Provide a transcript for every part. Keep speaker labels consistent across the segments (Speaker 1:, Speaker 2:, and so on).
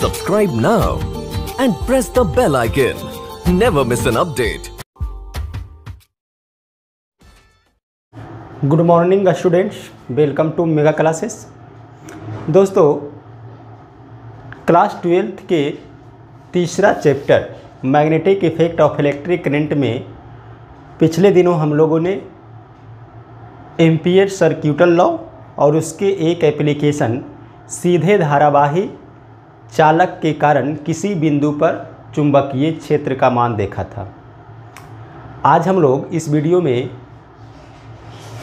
Speaker 1: Subscribe now and press the bell icon. Never miss an update.
Speaker 2: Good morning students, welcome to mega classes. दोस्तों, class 12th के तीसरा chapter magnetic effect of electric current में पिछले दिनों हम लोगों ने एम्पियर सर्क्यूटल लॉ और उसके एक एप्लीकेशन सीधे धारावाही चालक के कारण किसी बिंदु पर चुंबकीय क्षेत्र का मान देखा था। आज हम लोग इस वीडियो में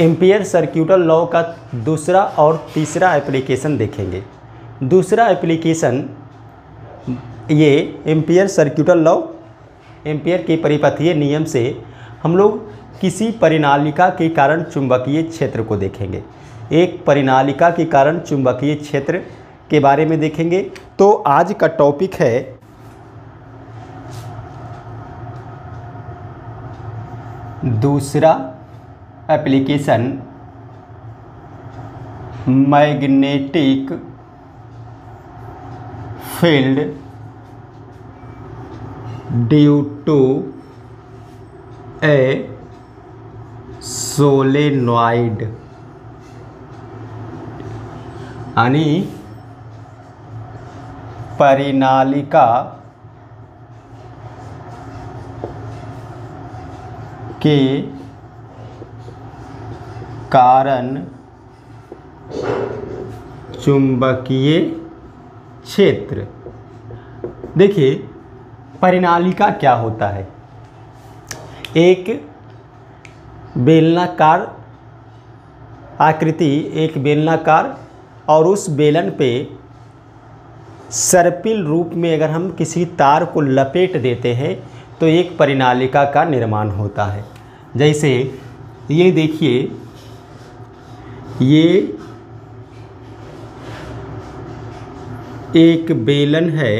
Speaker 2: एम्पियर सर्क्यूटल लॉ का दूसरा और तीसरा एप्लीकेशन देखेंगे। दूसरा एप्लीकेशन ये एम्पियर सर्क्यूटल लॉ, एम्पियर के परिपथीय नियम से हम लोग किसी परिनालिका के कारण चुंबकीय क्षेत्र को देखेंगे। एक परिनालिका के कारण चुंबकीय क्षेत्र के बारे में देखेंगे। तो आज का टॉपिक है दूसरा application magnetic field due to a solenoid, यानी परिनालिका के कारण चुंबकीय क्षेत्र। देखिए, परिनालिका क्या होता है? एक बेलनाकार आकृति, एक बेलनाकार, और उस बेलन पे सर्पिल रूप में अगर हम किसी तार को लपेट देते हैं तो एक परिनालिका का निर्माण होता है। जैसे ये देखिए, ये एक बेलन है,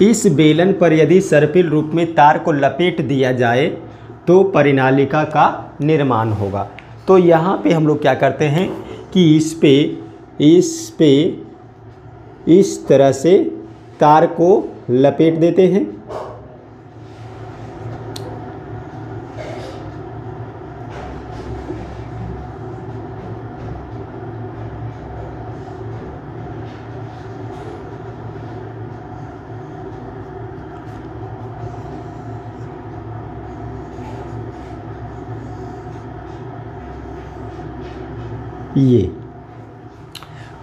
Speaker 2: इस बेलन पर यदि सर्पिल रूप में तार को लपेट दिया जाए तो परिनालिका का निर्माण होगा। तो यहाँ पे हम लोग क्या करते हैं कि इस पे इस तरह से तार को लपेट देते हैं।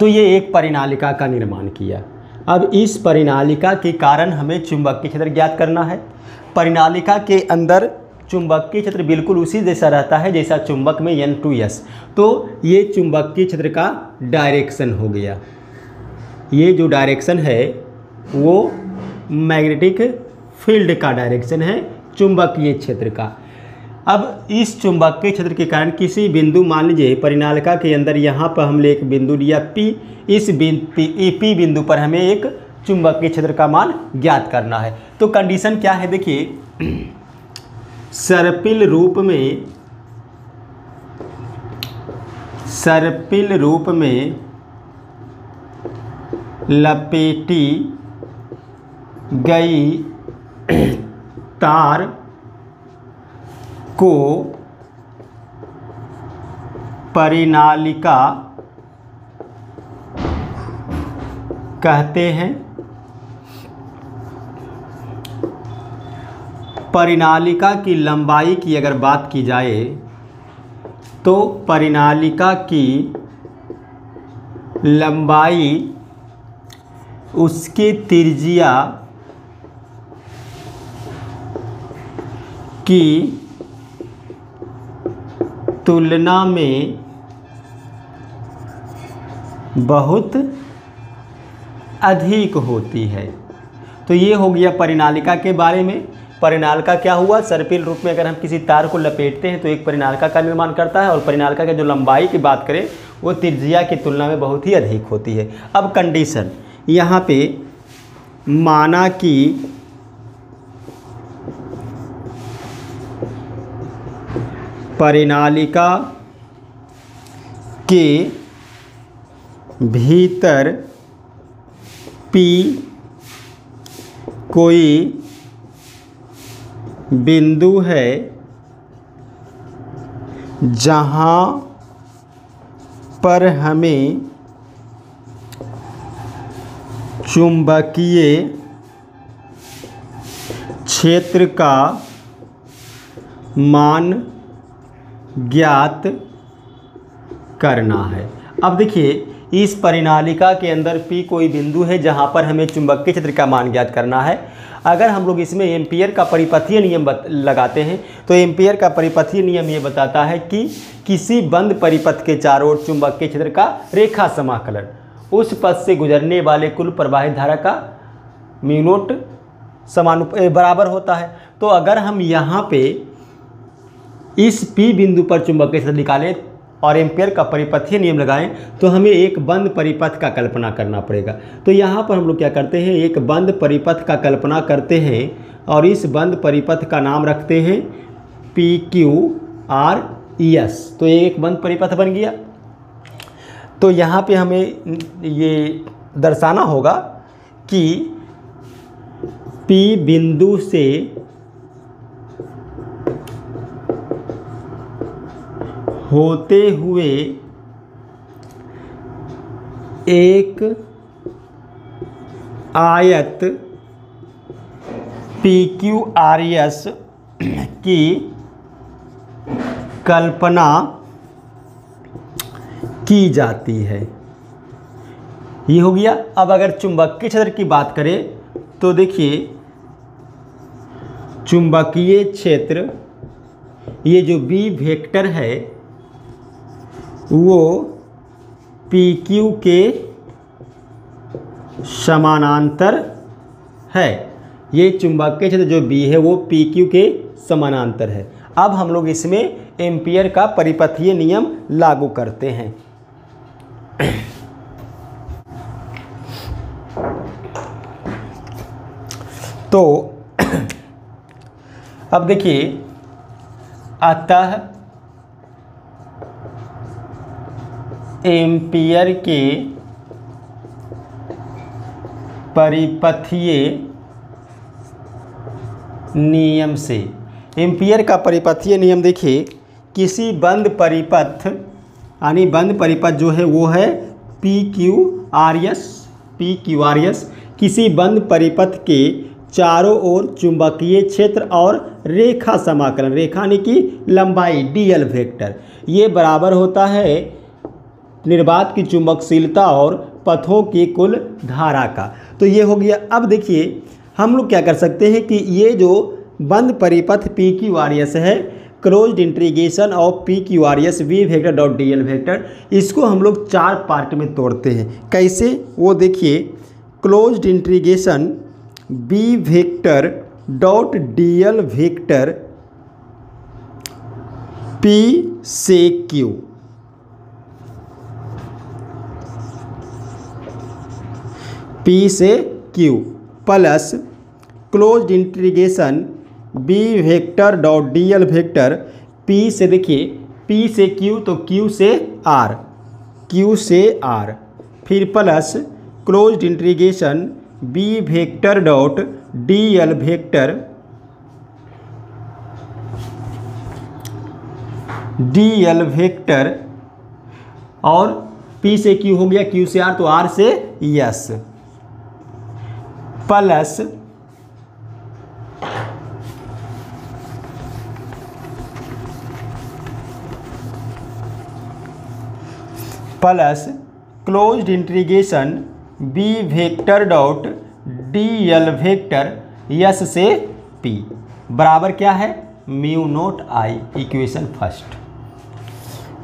Speaker 2: ये एक परिनालिका का निर्माण किया। अब इस परिनालिका के कारण हमें चुंबकीय क्षेत्र ज्ञात करना है। परिनालिका के अंदर चुंबकीय क्षेत्र बिल्कुल उसी जैसा रहता है जैसा चुंबक में N2S। तो ये चुंबकीय क्षेत्र का डायरेक्शन हो गया। ये जो डायरेक्शन है वो मैग्नेटिक फील्ड का डायरेक्शन है, चुंबकीय क्षेत्र का। अब इस चुंबकीय क्षेत्र के कारण किसी बिंदु, मान लीजिए परिनालिका के अंदर यहाँ पर हमने एक बिंदु लिया P, इस P बिंदु पर हमें एक चुंबकीय क्षेत्र का मान ज्ञात करना है। तो कंडीशन क्या है? देखिए, सर्पिल रूप में लपेटी गई तार को परिनालिका कहते हैं। परिनालिका की लंबाई की अगर बात की जाए तो परिनालिका की लंबाई उसके त्रिज्या की तुलना में बहुत अधिक होती है। तो ये हो गया परिनालिका के बारे में। परिनालिका क्या हुआ? सर्पिल रूप में अगर हम किसी तार को लपेटते हैं तो एक परिनालिका का निर्माण करता है, और परिनालिका की जो लंबाई की बात करें वो त्रिज्या की तुलना में बहुत ही अधिक होती है। अब कंडीशन यहाँ पे माना कि परिनालिका के भीतर P कोई बिंदु है जहाँ पर हमें चुंबकीय क्षेत्र का मान ज्ञात करना है। अब देखिए, इस परिनालिका के अंदर P कोई बिंदु है जहाँ पर हमें चुंबकीय क्षेत्र का मान ज्ञात करना है। अगर हम लोग इसमें एम्पियर का परिपथीय नियम लगाते हैं तो एम्पियर का परिपथीय नियम ये बताता है कि किसी बंद परिपथ के चारों ओर चुंबकीय क्षेत्र का रेखा समाकलन उस पथ से गुजरने वाले कुल प्रवाहित धारा का म्यू नॉट बराबर होता है। तो अगर हम यहाँ पे इस P बिंदु पर चुंबकीय क्षेत्र निकालें और एम्पियर का परिपथीय नियम लगाएं तो हमें एक बंद परिपथ का कल्पना करना पड़ेगा। तो यहाँ पर हम लोग क्या करते हैं, एक बंद परिपथ का कल्पना करते हैं और इस बंद परिपथ का नाम रखते हैं PQRS। तो ये एक बंद परिपथ बन गया। तो यहाँ पे हमें ये दर्शाना होगा कि P बिंदु से होते हुए एक आयत PQRS की कल्पना की जाती है। ये हो गया। अब अगर चुंबकीय क्षेत्र की बात करें तो देखिए, चुंबकीय क्षेत्र ये जो B वेक्टर है वो PQ के समानांतर है। ये चुंबकीय क्षेत्र जो B है वो PQ के समानांतर है। अब हम लोग इसमें एम्पियर का परिपथीय नियम लागू करते हैं। तो अब देखिए, अतः एम्पियर के परिपथीय नियम से, एम्पियर का परिपथीय नियम देखिए, किसी बंद परिपथ यानी बंद परिपथ जो है वो है PQRS। किसी बंद परिपथ के चारों ओर चुंबकीय क्षेत्र और रेखा समाकलन, रेखा यानी कि लंबाई DL वेक्टर, ये बराबर होता है निर्वात की चुंबकशीलता और पथों की कुल धारा का। तो ये हो गया। अब देखिए, हम लोग क्या कर सकते हैं कि ये जो बंद परिपथ PQRS है, closed integration of PQRS V vector dot DL vector, इसको हम लोग चार पार्ट में तोड़ते हैं। कैसे, वो देखिए, closed integration B vector dot DL vector P से Q, P से Q plus closed integration B vector dot DL vector P से, देखिए P से Q तो Q से R, Q से R, फिर plus closed integration B vector dot DL vector और P से Q हो गया, Q से R तो R से S plus closed integration B vector dot DL vector S से P बराबर क्या है, mu naught I, equation first.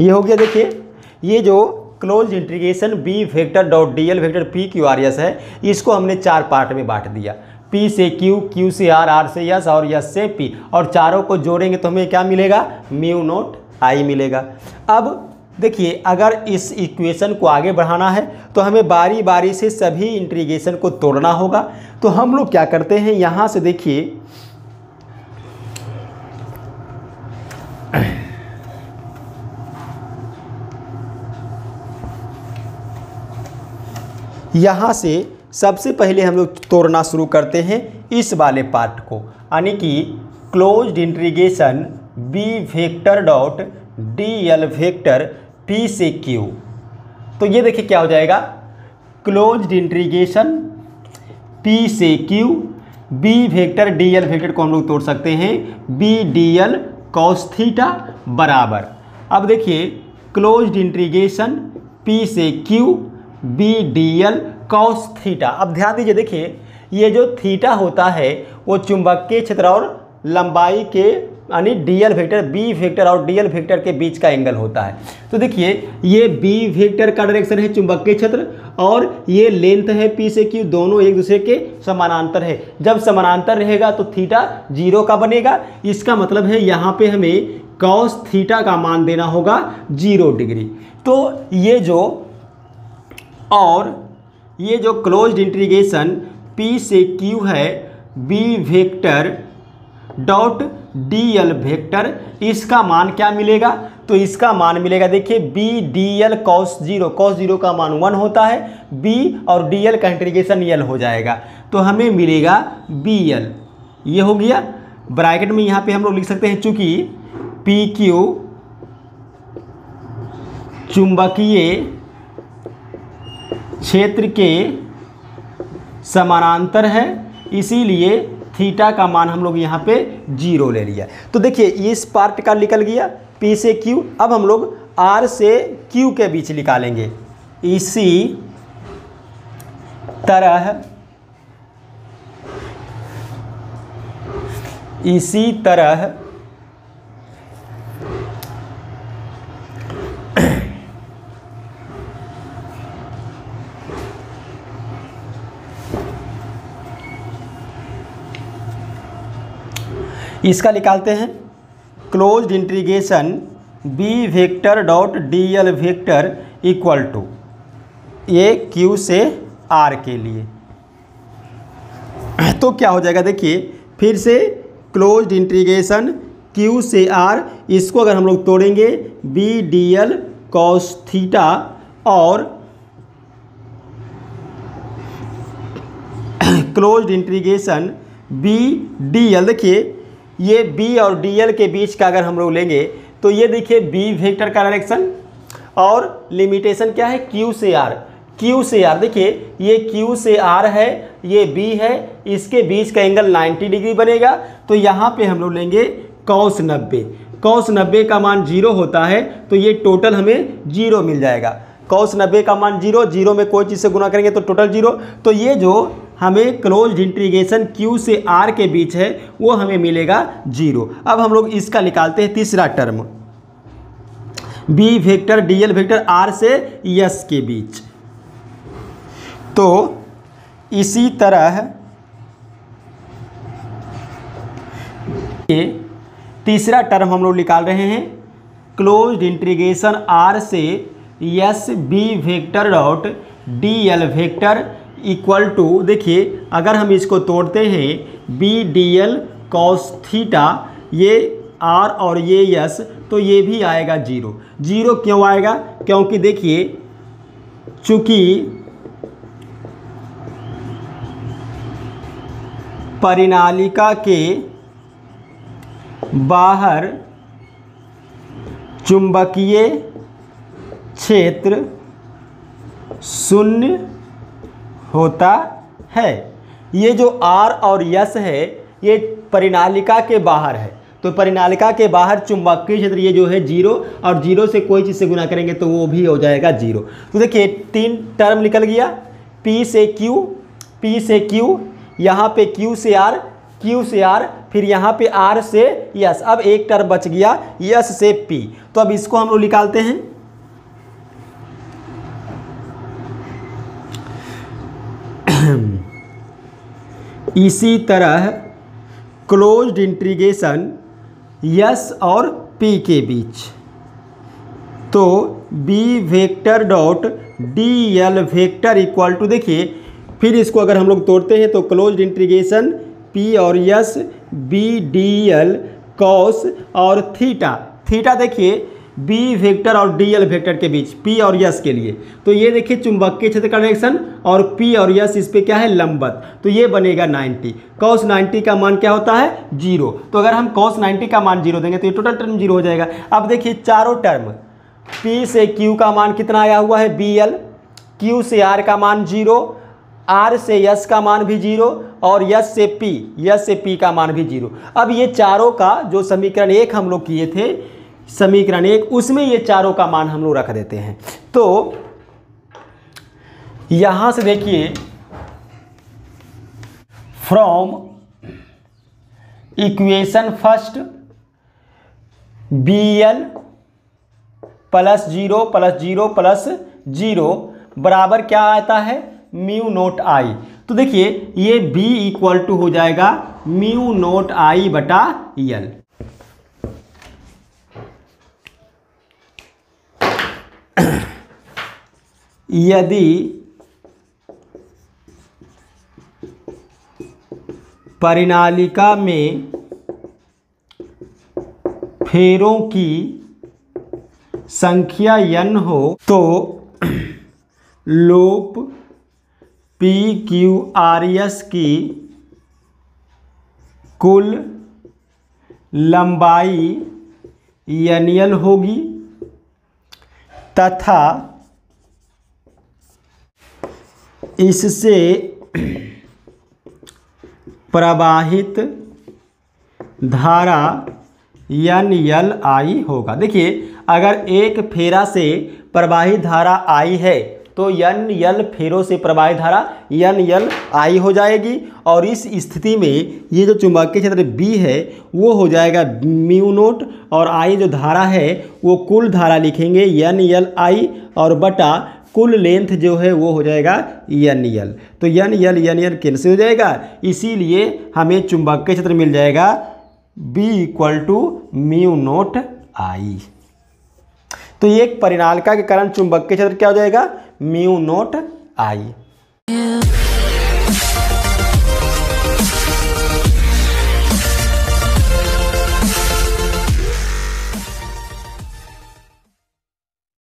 Speaker 2: ये हो गया। देखिए, ये जो close integration B vector dot DL vector PQRS है, इसको हमने चार पार्ट में बांट दिया। P से Q, Q से R, R से S और S से P, और चारों को जोड़ेंगे तो हमें क्या मिलेगा, म्यू नॉट I मिलेगा। अब देखिए, अगर इस इक्वेशन को आगे बढ़ाना है तो हमें बारी बारी से सभी इंटीग्रेशन को तोड़ना होगा। तो हम लोग क्या करते हैं, यहाँ से देखिए यहाँ से सबसे पहले हम लोग तोड़ना शुरू करते हैं इस वाले पार्ट को, यानी कि closed integration B vector dot D L vector P से क्यू। तो ये देखिए क्या हो जाएगा, क्लोज्ड इंटीग्रेशन पी से Q B vector D L vector को हम लोग तोड़ सकते हैं B D L cos theta बराबर। अब देखिए क्लोज्ड इंटीग्रेशन पी से Q B D L cos theta. अब ध्यान दीजिए, देखिए ये जो थीटा होता है वो चुंबकीय क्षेत्र और लंबाई के यानी D L vector B vector और डी एल वेक्टर के बीच का एंगल होता है। तो देखिए ये बी वेक्टर का डायरेक्शन है चुंबकीय क्षेत्र और ये लेंथ है पी से क्यू, दोनों एक दूसरे के समानांतर है। जब समानांतर रहेगा तो थीटा 0 का बनेगा। इसका मतलब है यहाँ पे हमें कॉस थीटा का मान देना होगा 0 डिग्री। तो ये जो क्लोज्ड इंटीग्रेशन P से Q है B vector dot D L vector, इसका मान क्या मिलेगा? तो इसका मान मिलेगा, देखिए बी डी एल कॉस 0 का मान 1 होता है, B और डी एल का इंटीग्रेशन एल हो जाएगा, तो हमें मिलेगा बी एल। ये हो गया। ब्रैकेट में यहाँ पे हम लोग लिख सकते हैं, चूंकि पी क्यू चुंबकीय क्षेत्र के समानांतर है, इसीलिए थीटा का मान हम लोग यहाँ पे 0 ले लिया। तो देखिए इस पार्ट का निकल गया P से Q। अब हम लोग R से Q के बीच निकालेंगे। इसी तरह इसका निकालते हैं, closed integration B vector dot D L vector equal to ये Q से R के लिए। तो क्या हो जाएगा, देखिए फिर से क्लोज्ड इंटीग्रेशन Q से R, इसको अगर हम लोग तोड़ेंगे B D L cos theta और closed integration B D L. देखिए ये B और DL के बीच का अगर हम लोग लेंगे तो ये देखिए B वेक्टर का डायरेक्शन और लिमिटेशन क्या है, Q से R। देखिए ये Q से R है, ये B है, इसके बीच का एंगल 90 डिग्री बनेगा। तो यहाँ पे हम लोग लेंगे cos 90। cos 90 का मान 0 होता है, तो ये टोटल हमें 0 मिल जाएगा। cos 90 का मान 0 में कोई चीज़ से गुना करेंगे तो टोटल 0। तो ये जो हमें क्लोज्ड इंटीग्रेशन Q से R के बीच है वो हमें मिलेगा 0। अब हम लोग इसका निकालते हैं तीसरा term, B vector DL vector R से S के बीच। तो इसी तरह ये तीसरा टर्म हम लोग निकाल रहे हैं, क्लोज्ड इंटीग्रेशन R से S B vector dot DL vector equal to, देखिए अगर हम इसको तोड़ते हैं B D L cos theta, ये R और ये S, तो ये भी आएगा 0। 0 क्यों आएगा? क्योंकि देखिए चूंकि परिनालिका के बाहर चुंबकीय क्षेत्र 0 होता है। ये जो R और S है ये परिनालिका के बाहर है, तो परिनालिका के बाहर चुंबकीय क्षेत्र ये जो है 0, और 0 से कोई चीज़ से गुना करेंगे तो वो भी हो जाएगा 0। तो देखिए 3 टर्म निकल गया, P से Q, यहाँ पे Q से R, फिर यहाँ पे R से S। अब एक टर्म बच गया S से P। तो अब इसको हम लोग निकालते हैं। इसी तरह क्लोज्ड इंटीग्रेशन S और P के बीच, तो B vector dot D L vector equal to, देखिए फिर इसको अगर हम लोग तोड़ते हैं तो क्लोज्ड इंटीग्रेशन P और S B D L cos और थीटा। देखिए बी वेक्टर और डी एल वेक्टर के बीच, पी और यस के लिए। तो ये देखिए चुंबकीय क्षेत्र का डायरेक्शन और पी और यस इस पे क्या है, लंबवत, तो ये बनेगा 90। cos 90 का मान क्या होता है, 0। तो अगर हम cos 90 का मान 0 देंगे तो ये टोटल टर्म 0 हो जाएगा। अब देखिए चारों टर्म, P से Q का मान कितना आया हुआ है, BL, Q से R का मान 0, R से S का मान भी 0 और S से P का मान भी 0। अब ये चारों का जो समीकरण 1 हम लोग किए थे, समीकरण 1, उसमें ये चारों का मान हम लोग रख देते हैं। तो यहां से देखिए, from equation first BL plus 0 plus 0 plus 0 बराबर क्या आता है, म्यू नोट आई। तो देखिए ये B इक्वल टू हो जाएगा म्यू नोट आई बटा L। यदि परिनालिका में फेरों की संख्या n हो तो लूप PQRS की कुल लंबाई NL होगी तथा इससे प्रवाहित धारा NLI होगा। देखिए अगर एक फेरा से प्रवाहित धारा I है तो NL फेरों से प्रवाहित धारा NLI हो जाएगी, और इस स्थिति में ये जो चुंबकीय क्षेत्र B है वो हो जाएगा म्यू नोट, और I जो धारा है वो कुल धारा लिखेंगे NLI और बटा कुल लेंथ जो है वो हो जाएगा NL। तो NL कैंसिल हो जाएगा, इसीलिए हमें चुंबकीय क्षेत्र मिल जाएगा B equal to mu naught I। तो ये एक परिनालिका के कारण चुंबकीय क्षेत्र क्या हो जाएगा, म्यू नोट I।